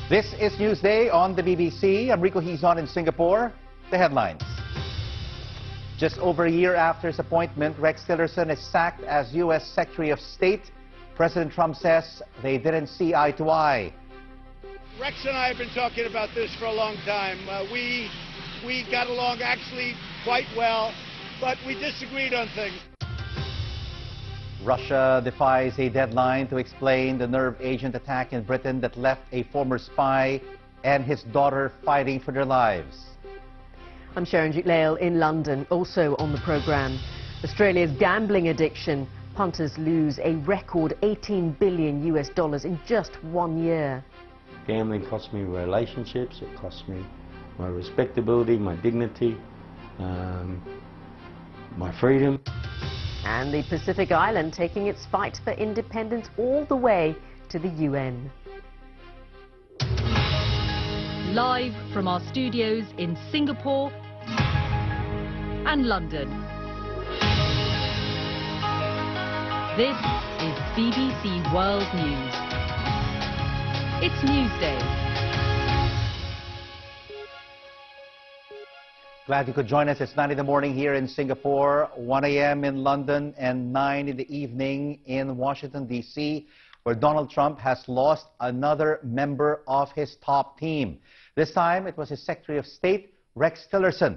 This is Newsday on the BBC. I'm Rico Hizon in Singapore. The headlines. Just over a year after his appointment, Rex Tillerson is sacked as U.S. Secretary of State. President Trump says they didn't see eye to eye. Rex and I have been talking about this for a long time. We got along actually quite well, but we disagreed on things. Russia defies a deadline to explain the nerve agent attack in Britain that left a former spy and his daughter fighting for their lives. I'm Sharon Duke-Lale in London. Also on the programme, Australia's gambling addiction. Punters lose a record $18 billion in just 1 year. Gambling cost me relationships, it cost me my respectability, my dignity, my freedom. And the Pacific Island taking its fight for independence all the way to the UN. Live from our studios in Singapore and London. This is BBC World News. It's Newsday. Glad you could join us. It's 9 in the morning here in Singapore, 1 a.m. in London, and 9 in the evening in Washington, D.C., where Donald Trump has lost another member of his top team. This time, it was his Secretary of State, Rex Tillerson.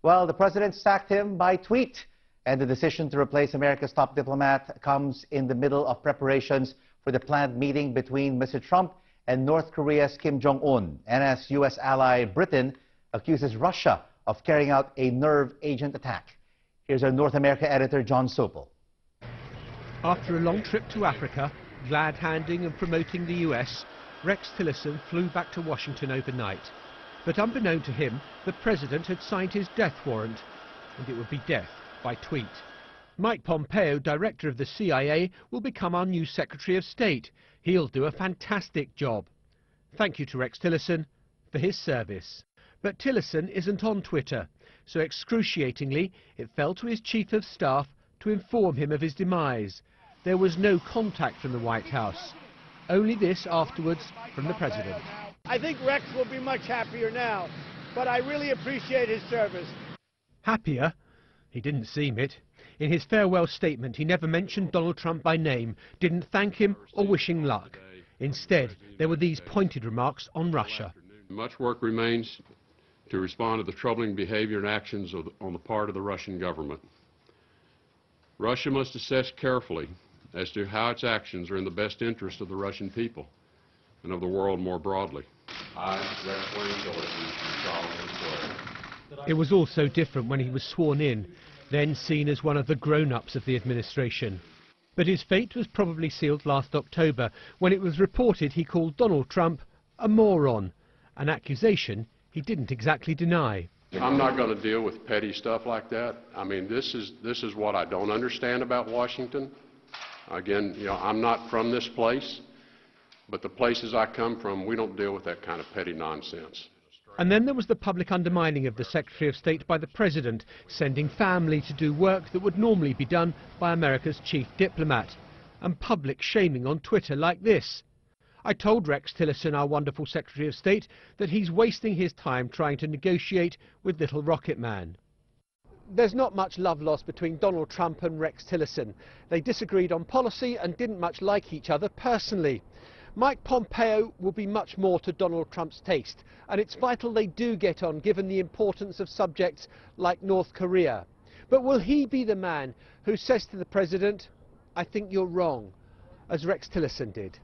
Well, the president sacked him by tweet, and the decision to replace America's top diplomat comes in the middle of preparations for the planned meeting between Mr. Trump and North Korea's Kim Jong-un, and as U.S. ally Britain accuses Russia of carrying out a nerve agent attack. Here's our North America editor, John Sopel. After a long trip to Africa, glad-handing and promoting the US, Rex Tillerson flew back to Washington overnight. But unbeknown to him, the president had signed his death warrant, and it would be death by tweet. Mike Pompeo, director of the CIA, will become our new Secretary of State. He'll do a fantastic job. Thank you to Rex Tillerson for his service. But Tillerson isn't on Twitter, so excruciatingly it fell to his chief of staff to inform him of his demise. There was no contact from the White House. Only this afterwards from the president. I think Rex will be much happier now, but I really appreciate his service. Happier? He didn't seem it. In his farewell statement, he never mentioned Donald Trump by name, didn't thank him or wish him luck. Instead, there were these pointed remarks on Russia. Much work remains to respond to the troubling behavior and actions on the part of the Russian government. Russia must assess carefully as to how its actions are in the best interest of the Russian people and of the world more broadly. I, Rex Tillerson, solemnly swear. It was also different when he was sworn in, then seen as one of the grown-ups of the administration. But his fate was probably sealed last October when it was reported he called Donald Trump a moron, an accusation he didn't exactly deny. I'm not going to deal with petty stuff like that. I mean, this is what I don't understand about Washington. Again, you know, I'm not from this place, but the places I come from, we don't deal with that kind of petty nonsense. And then there was the public undermining of the Secretary of State by the President, sending family to do work that would normally be done by America's chief diplomat, and public shaming on Twitter like this. I told Rex Tillerson, our wonderful Secretary of State, that he's wasting his time trying to negotiate with Little Rocket Man. There's not much love lost between Donald Trump and Rex Tillerson. They disagreed on policy and didn't much like each other personally. Mike Pompeo will be much more to Donald Trump's taste, and it's vital they do get on given the importance of subjects like North Korea. But will he be the man who says to the President, "I think you're wrong," as Rex Tillerson did?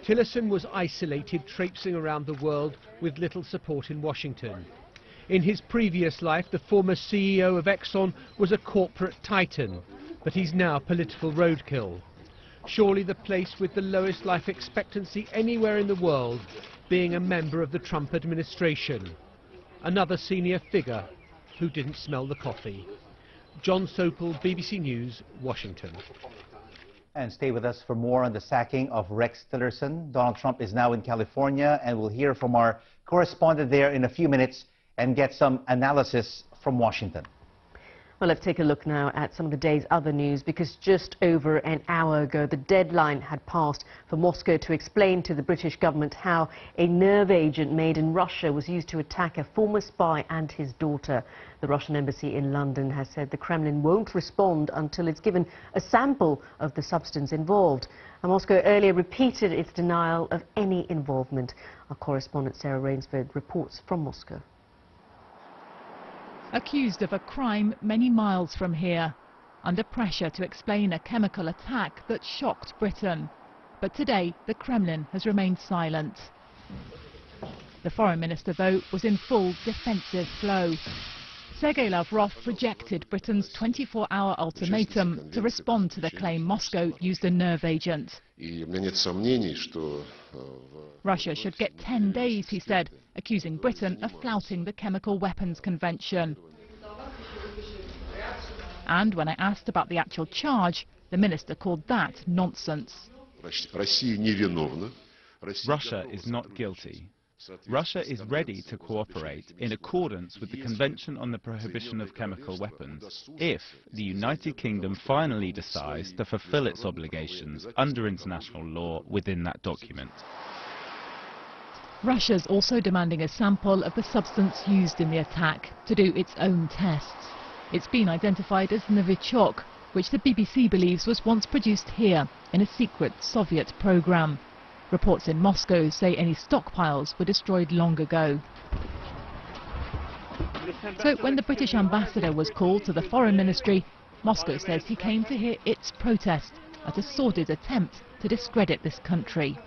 Tillerson was isolated, traipsing around the world with little support in Washington. In his previous life, the former CEO of Exxon was a corporate titan, but he's now political roadkill. Surely the place with the lowest life expectancy anywhere in the world being a member of the Trump administration. Another senior figure who didn't smell the coffee. John Sopel, BBC News, Washington. And stay with us for more on the sacking of Rex Tillerson. Donald Trump is now in California, and we'll hear from our correspondent there in a few minutes and get some analysis from Washington. Well, let's take a look now at some of the day's other news, because just over an hour ago, the deadline had passed for Moscow to explain to the British government how a nerve agent made in Russia was used to attack a former spy and his daughter. The Russian embassy in London has said the Kremlin won't respond until it's given a sample of the substance involved. And Moscow earlier repeated its denial of any involvement. Our correspondent Sarah Rainsford reports from Moscow. Accused of a crime many miles from here, under pressure to explain a chemical attack that shocked Britain. But today, the Kremlin has remained silent. The foreign minister, though, was in full defensive flow. Sergei Lavrov rejected Britain's 24-hour ultimatum to respond to the claim Moscow used a nerve agent. Russia should get 10 days, he said, accusing Britain of flouting the Chemical Weapons Convention. And when I asked about the actual charge, the minister called that nonsense. Russia is not guilty. Russia is ready to cooperate in accordance with the Convention on the Prohibition of Chemical Weapons if the United Kingdom finally decides to fulfill its obligations under international law within that document. Russia's also demanding a sample of the substance used in the attack to do its own tests. It's been identified as Novichok, which the BBC believes was once produced here in a secret Soviet program. Reports in Moscow say any stockpiles were destroyed long ago. So when the British ambassador was called to the foreign ministry, Moscow says he came to hear its protest at a sordid attempt to discredit this country.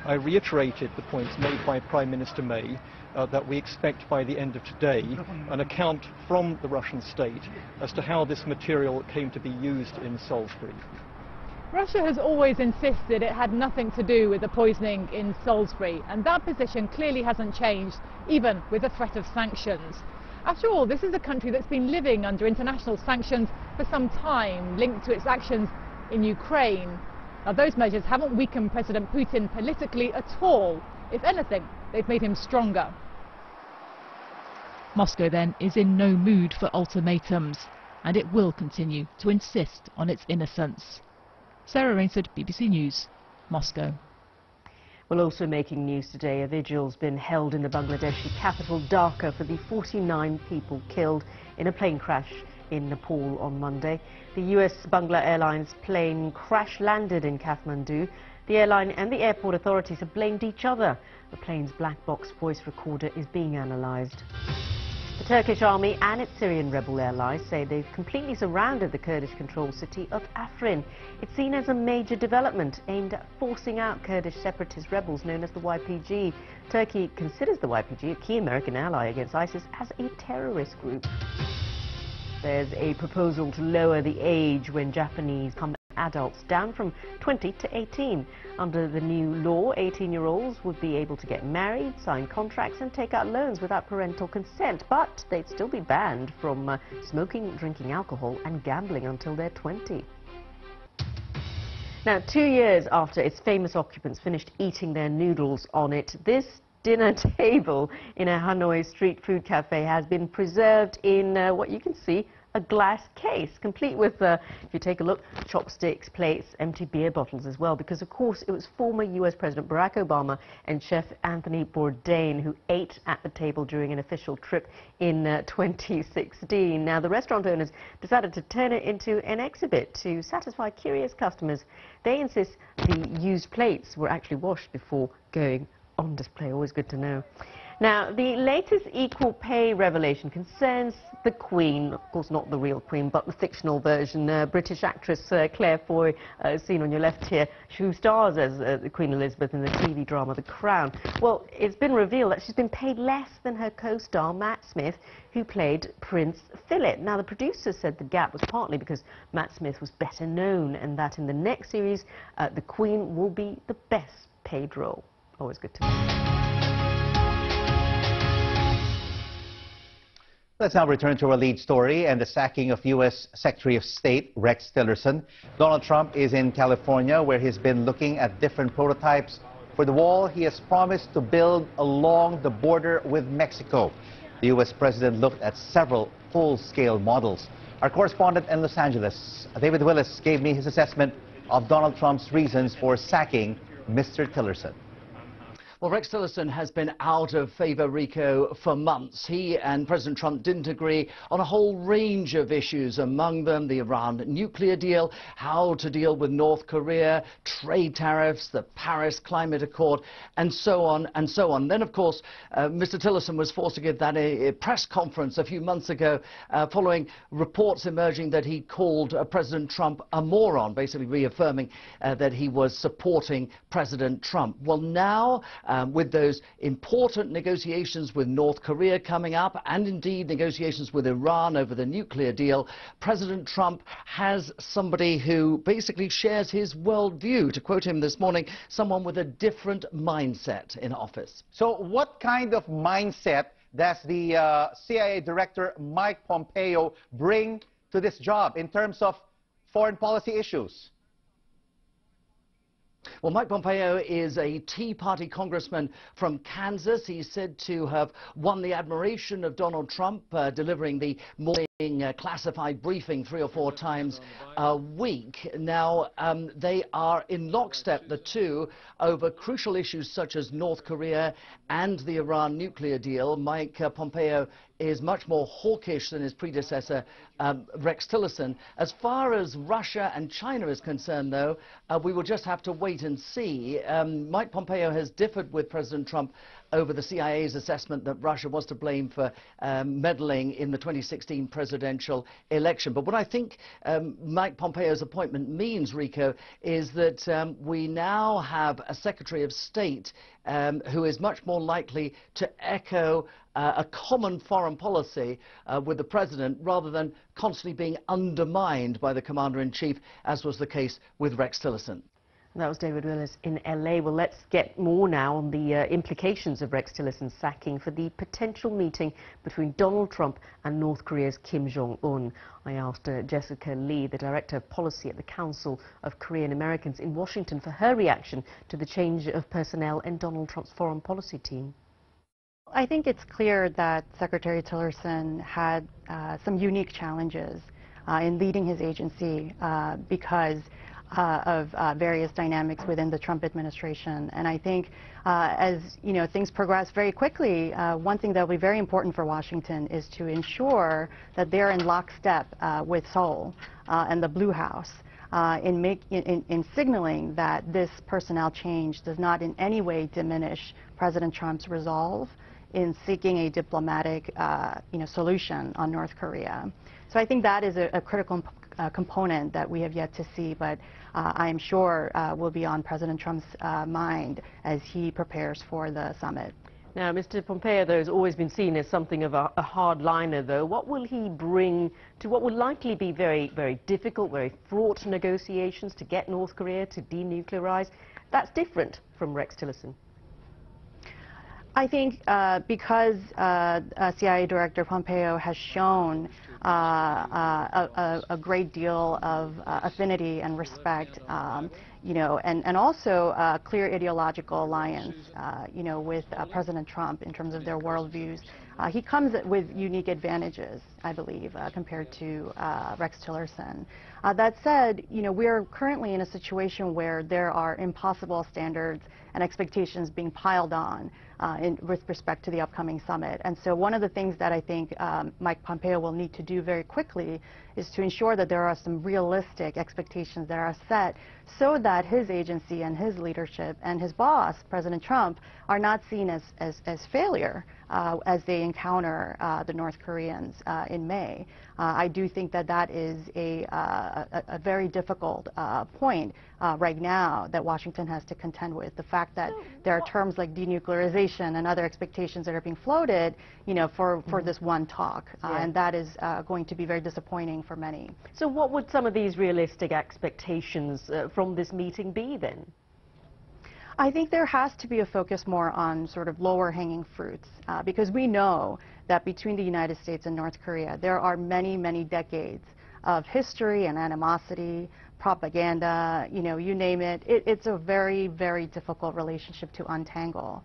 I reiterated the points made by Prime Minister May that we expect by the end of today an account from the Russian state as to how this material came to be used in Salisbury. Russia has always insisted it had nothing to do with the poisoning in Salisbury, and that position clearly hasn't changed, even with the threat of sanctions. After all, this is a country that's been living under international sanctions for some time, linked to its actions in Ukraine. Now, those measures haven't weakened President Putin politically at all. If anything, they've made him stronger. Moscow, then, is in no mood for ultimatums, and it will continue to insist on its innocence. Sarah Rainsford, BBC News, Moscow. Well, also making news today, a vigil's been held in the Bangladeshi capital Dhaka for the 49 people killed in a plane crash in Nepal on Monday. The US Bangla Airlines plane crash-landed in Kathmandu. The airline and the airport authorities have blamed each other. The plane's black box voice recorder is being analysed. The Turkish army and its Syrian rebel allies say they've completely surrounded the Kurdish-controlled city of Afrin. It's seen as a major development aimed at forcing out Kurdish separatist rebels known as the YPG. Turkey considers the YPG, a key American ally against ISIS, as a terrorist group. There's a proposal to lower the age when Japanese become adults down from 20 to 18. Under the new law, 18-year-olds would be able to get married, sign contracts and take out loans without parental consent, but they'd still be banned from smoking, drinking alcohol and gambling until they're 20. Now, 2 years after its famous occupants finished eating their noodles on it, this dinner table in a Hanoi street food cafe has been preserved in what you can see, a glass case, complete with, if you take a look, chopsticks, plates, empty beer bottles as well, because of course it was former US President Barack Obama and Chef Anthony Bourdain who ate at the table during an official trip in 2016. Now, the restaurant owners decided to turn it into an exhibit to satisfy curious customers. They insist the used plates were actually washed before going on display. Always good to know. Now, the latest equal pay revelation concerns the Queen, of course not the real Queen, but the fictional version. British actress Claire Foy, seen on your left here, who stars as Queen Elizabeth in the TV drama The Crown. Well, it's been revealed that she's been paid less than her co-star Matt Smith, who played Prince Philip. Now, the producers said the gap was partly because Matt Smith was better known, and that in the next series, the Queen will be the best paid role. Always good to know. Let's now return to our lead story and the sacking of U.S. Secretary of State Rex Tillerson. Donald Trump is in California, where he's been looking at different prototypes for the wall he has promised to build along the border with Mexico. The U.S. president looked at several full-scale models. Our correspondent in Los Angeles, David Willis, gave me his assessment of Donald Trump's reasons for sacking Mr. Tillerson. Well, Rex Tillerson has been out of favor, Rico, for months. He and President Trump didn't agree on a whole range of issues, among them the Iran nuclear deal, how to deal with North Korea, trade tariffs, the Paris Climate Accord, and so on and so on. Then, of course, Mr. Tillerson was forced to give that a press conference a few months ago following reports emerging that he called President Trump a moron, basically reaffirming that he was supporting President Trump. Well, now, with those important negotiations with North Korea coming up, and indeed negotiations with Iran over the nuclear deal, President Trump has somebody who basically shares his worldview. To quote him this morning, someone with a different mindset in office. So what kind of mindset does the CIA Director Mike Pompeo bring to this job in terms of foreign policy issues? Well, Mike Pompeo is a Tea Party congressman from Kansas. He's said to have won the admiration of Donald Trump, delivering the morning classified briefing 3 or 4 times a week. Now, they are in lockstep, the two, over crucial issues such as North Korea and the Iran nuclear deal. Mike Pompeo is much more hawkish than his predecessor, Rex Tillerson. As far as Russia and China is concerned, though, we will just have to wait and see. Mike Pompeo has differed with President Trump over the CIA's assessment that Russia was to blame for meddling in the 2016 presidential election. But what I think Mike Pompeo's appointment means, Rico, is that we now have a Secretary of State who is much more likely to echo a common foreign policy with the president, rather than constantly being undermined by the commander-in-chief, as was the case with Rex Tillerson. That was David Willis in LA. Well, let's get more now on the implications of Rex Tillerson's sacking for the potential meeting between Donald Trump and North Korea's Kim Jong-un. I asked Jessica Lee, the Director of Policy at the Council of Korean Americans in Washington, for her reaction to the change of personnel in Donald Trump's foreign policy team. I think it's clear that Secretary Tillerson had some unique challenges in leading his agency because of various dynamics within the Trump administration. And I think as things progress very quickly, one thing that will be very important for Washington is to ensure that they're in lockstep with Seoul and the Blue House in signaling that this personnel change does not in any way diminish President Trump's resolve in seeking a diplomatic solution on North Korea. So I think that is a critical component that we have yet to see, but I am sure will be on President Trump's mind as he prepares for the summit. Now, Mr. Pompeo, though, has always been seen as something of a hardliner, though. What will he bring to what will likely be very, very difficult, very fraught negotiations to get North Korea to denuclearize? That's different from Rex Tillerson. I think because CIA Director Pompeo has shown a great deal of affinity and respect, and also a clear ideological alliance, with President Trump in terms of their worldviews. He comes with unique advantages, I believe, compared to Rex Tillerson. That said, we're currently in a situation where there are impossible standards and expectations being piled on with respect to the upcoming summit. And so one of the things that I think Mike Pompeo will need to do very quickly is to ensure that there are some realistic expectations that are set so that his agency and his leadership and his boss, President Trump, are not seen as failure as they encounter the North Koreans in May. I do think that that is a very difficult point right now that Washington has to contend with. The fact that there are terms like denuclearization and other expectations that are being floated, for this one talk, and that is going to be very disappointing for many. So what would some of these realistic expectations from this meeting be then? I think there has to be a focus more on sort of lower hanging fruits because we know that between the United States and North Korea there are many, many decades of history and animosity, propaganda, you name it. It's a very, very difficult relationship to untangle.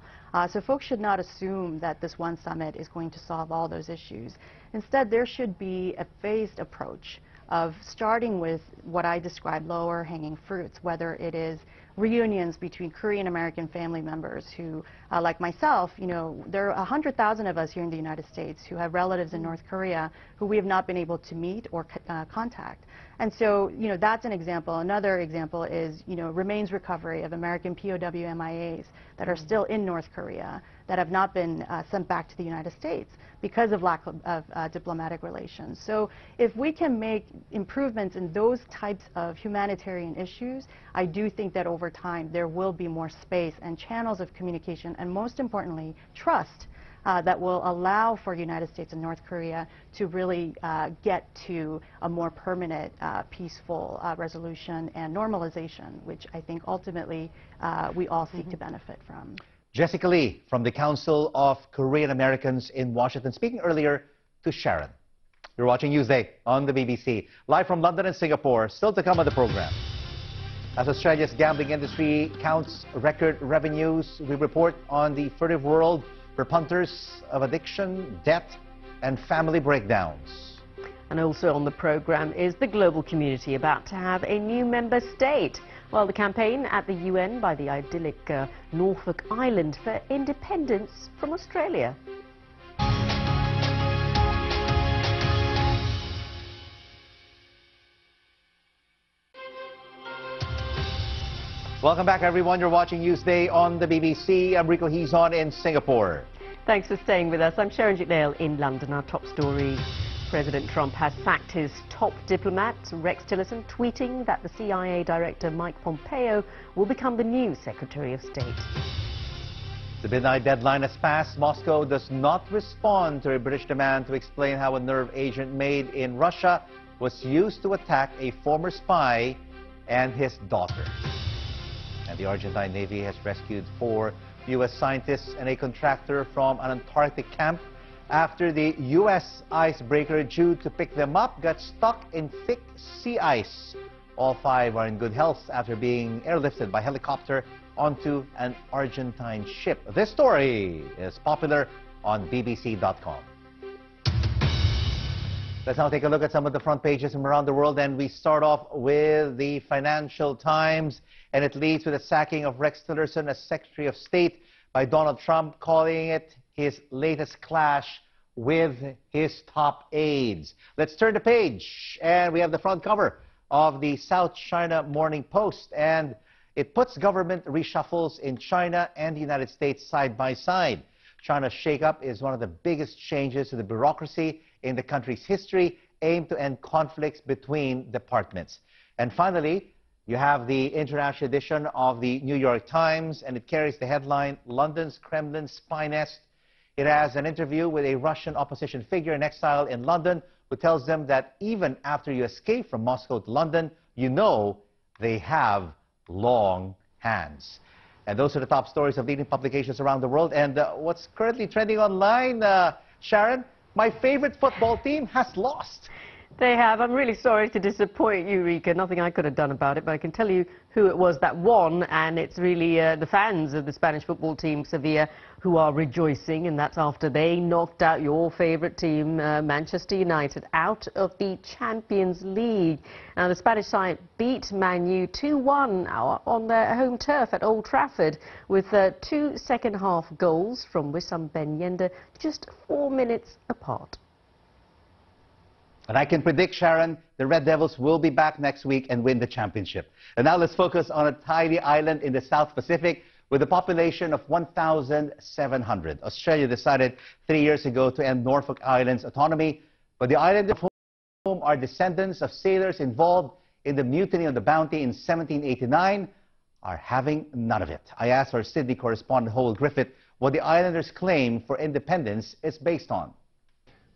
So folks should not assume that this one summit is going to solve all those issues. Instead, there should be a phased approach of starting with what I describe lower hanging fruits, whether it is reunions between Korean American family members who, like myself, there are 100,000 of us here in the United States who have relatives in North Korea who we have not been able to meet or contact. And so, that's an example. Another example is, remains recovery of American POW MIAs that are still in North Korea that have not been sent back to the United States because of lack of diplomatic relations. So if we can make improvements in those types of humanitarian issues, I do think that over time there will be more space and channels of communication, and most importantly, trust that will allow for United States and North Korea to really get to a more permanent, peaceful resolution and normalization, which I think ultimately we all seek to benefit from. Jessica Lee from the Council of Korean Americans in Washington, speaking earlier to Sharon. You're watching Newsday on the BBC. Live from London and Singapore, still to come on the program. As Australia's gambling industry counts record revenues, we report on the furtive world for punters of addiction, debt, and family breakdowns. And also on the program is the global community about to have a new member state. Well, the campaign at the UN by the idyllic Norfolk Island for independence from Australia. Welcome back, everyone. You're watching Newsday on the BBC. I'm Rico Hizon in Singapore. Thanks for staying with us. I'm Sharon Jutlale in London. Our top story. President Trump has sacked his top diplomat, Rex Tillerson, tweeting that the CIA Director Mike Pompeo will become the new Secretary of State. The midnight deadline has passed. Moscow does not respond to a British demand to explain how a nerve agent made in Russia was used to attack a former spy and his daughter. And the Argentine Navy has rescued 4 U.S. scientists and a contractor from an Antarctic camp after the U.S. icebreaker due to pick them up got stuck in thick sea ice. All 5 are in good health after being airlifted by helicopter onto an Argentine ship. This story is popular on BBC.com. Let's now take a look at some of the front pages from around the world, and we start off with the Financial Times, and it leads with the sacking of Rex Tillerson as Secretary of State by Donald Trump, calling it his latest clash with his top aides. Let's turn the page, and we have the front cover of the South China Morning Post, and it puts government reshuffles in China and the United States side by side. China's shakeup is one of the biggest changes to the bureaucracy in the country's history, aimed to end conflicts between departments. And finally, you have the international edition of the New York Times, and it carries the headline, London's Kremlin's Spy Nest. It has an interview with a Russian opposition figure in exile in London who tells them that even after you escape from Moscow to London, you know they have long hands. And those are the top stories of leading publications around the world. And what's currently trending online, Sharon, my favorite football team has lost. They have. I'm really sorry to disappoint you, Rika. Nothing I could have done about it, but I can tell you who it was that won, and it's really the fans of the Spanish football team, Sevilla, who are rejoicing, and that's after they knocked out your favourite team, Manchester United, out of the Champions League. Now, the Spanish side beat Man U 2-1 on their home turf at Old Trafford, with 2 second-half goals from Wissam Ben Yedder, just 4 minutes apart. And I can predict, Sharon, the Red Devils will be back next week and win the championship. And now let's focus on a tiny island in the South Pacific with a population of 1,700. Australia decided 3 years ago to end Norfolk Island's autonomy, but the islanders, whom are descendants of sailors involved in the mutiny on the Bounty in 1789, are having none of it. I asked our Sydney correspondent Howell Griffith what the islanders' claim for independence is based on.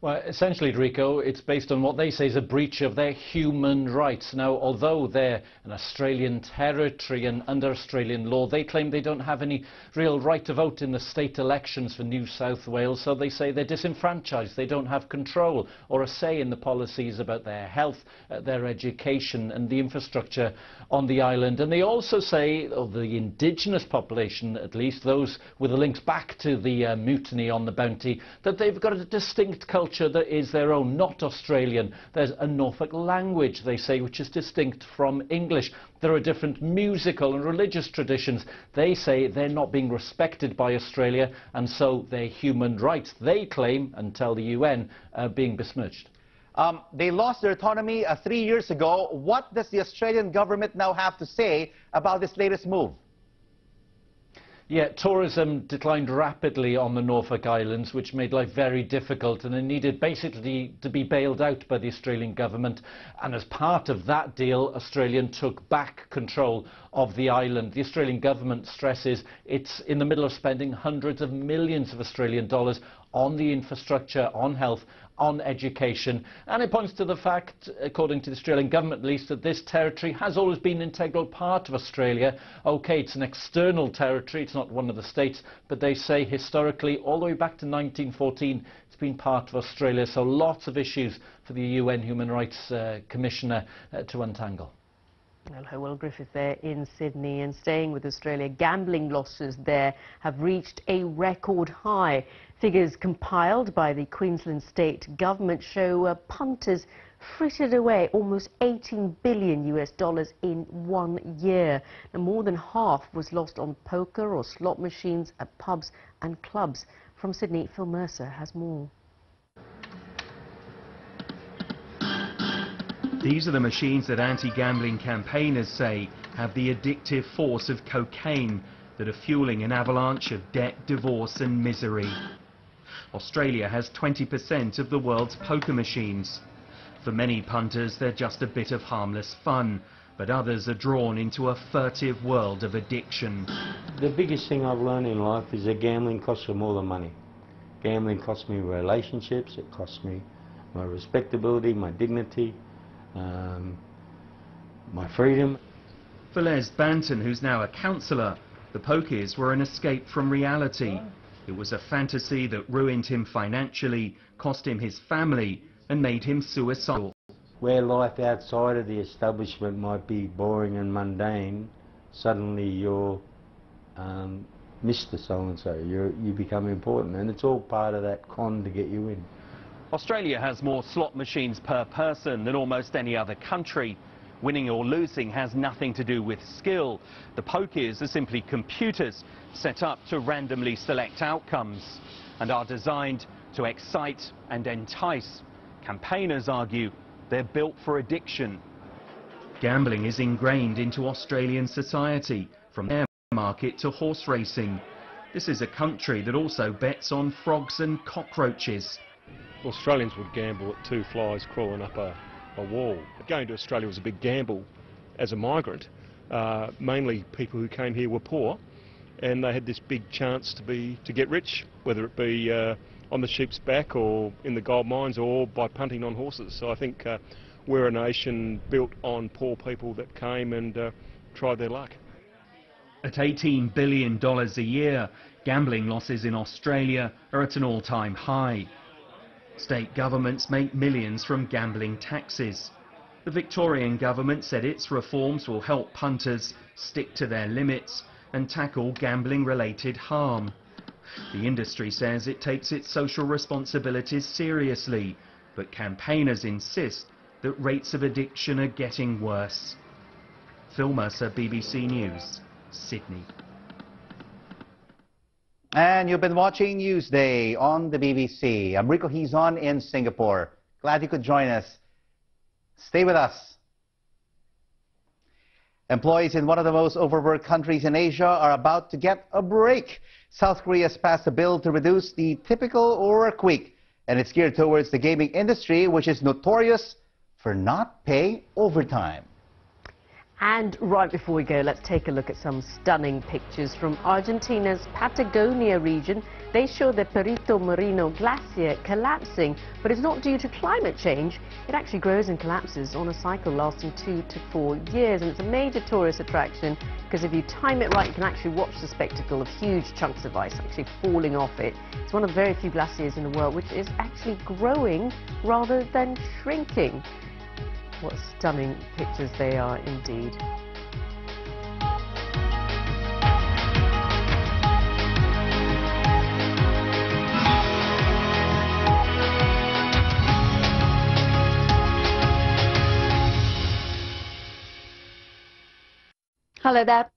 Well, essentially, Rico, it's based on what they say is a breach of their human rights. Now, although they're an Australian territory and under Australian law, they claim they don't have any real right to vote in the state elections for New South Wales, so they say they're disenfranchised. They don't have control or a say in the policies about their health, their education and the infrastructure on the island. And they also say, of the indigenous population at least, those with the links back to the mutiny on the Bounty, that they've got a distinct culture that is their own, not Australian. There's a Norfolk language, they say, which is distinct from English. There are different musical and religious traditions. They say they're not being respected by Australia, and so their human rights, they claim, and tell the UN, are being besmirched. They lost their autonomy 3 years ago. What does the Australian government now have to say about this latest move? Yeah, tourism declined rapidly on the Norfolk Islands, which made life very difficult, and it needed basically to be bailed out by the Australian government. And as part of that deal, Australia took back control of the island. The Australian government stresses it's in the middle of spending hundreds of millions of Australian dollars on the infrastructure, on health, on education, and it points to the fact, according to the Australian government at least, that this territory has always been an integral part of Australia. OK, it's an external territory, it's not one of the states, but they say historically, all the way back to 1914, it's been part of Australia, so lots of issues for the UN Human Rights Commissioner to untangle. Well, Will Griffith there in Sydney. And staying with Australia, gambling losses there have reached a record high. Figures compiled by the Queensland State Government show punters frittered away almost $18 billion in 1 year. And more than half was lost on poker or slot machines at pubs and clubs. From Sydney, Phil Mercer has more. These are the machines that anti-gambling campaigners say have the addictive force of cocaine that are fueling an avalanche of debt, divorce and misery. Australia has 20% of the world's poker machines. For many punters, they're just a bit of harmless fun, but others are drawn into a furtive world of addiction. The biggest thing I've learned in life is that gambling costs you more than money. Gambling costs me relationships, it costs me my respectability, my dignity, my freedom. For Les Banton, who's now a counsellor, the pokies were an escape from reality. It was a fantasy that ruined him financially, cost him his family and made him suicidal. Where life outside of the establishment might be boring and mundane, suddenly you're Mr. So-and-so, you become important, and it's all part of that con to get you in. Australia has more slot machines per person than almost any other country. Winning or losing has nothing to do with skill. The pokies are simply computers set up to randomly select outcomes and are designed to excite and entice. Campaigners argue they're built for addiction. Gambling is ingrained into Australian society, from air market to horse racing. This is a country that also bets on frogs and cockroaches. Australians would gamble at two flies crawling up a wall. Going to Australia was a big gamble as a migrant. Mainly people who came here were poor, and they had this big chance to get rich, whether it be on the sheep's back or in the gold mines or by punting on horses. So I think we're a nation built on poor people that came and tried their luck. At $18 billion a year, gambling losses in Australia are at an all-time high. State governments make millions from gambling taxes. The Victorian government said its reforms will help punters stick to their limits and tackle gambling-related harm. The industry says it takes its social responsibilities seriously, but campaigners insist that rates of addiction are getting worse. Phil Mercer, BBC News, Sydney. And you've been watching Newsday on the BBC. I'm Rico Hizon in Singapore. Glad you could join us. Stay with us. Employees in one of the most overworked countries in Asia are about to get a break. South Korea has passed a bill to reduce the typical work week, and it's geared towards the gaming industry, which is notorious for not paying overtime. And right before we go, let's take a look at some stunning pictures from Argentina's Patagonia region. They show the Perito Moreno glacier collapsing, but it's not due to climate change. It actually grows and collapses on a cycle lasting 2 to 4 years, and it's a major tourist attraction because if you time it right, you can actually watch the spectacle of huge chunks of ice actually falling off it. It's one of the very few glaciers in the world which is actually growing rather than shrinking. What stunning pictures they are indeed. Hello there.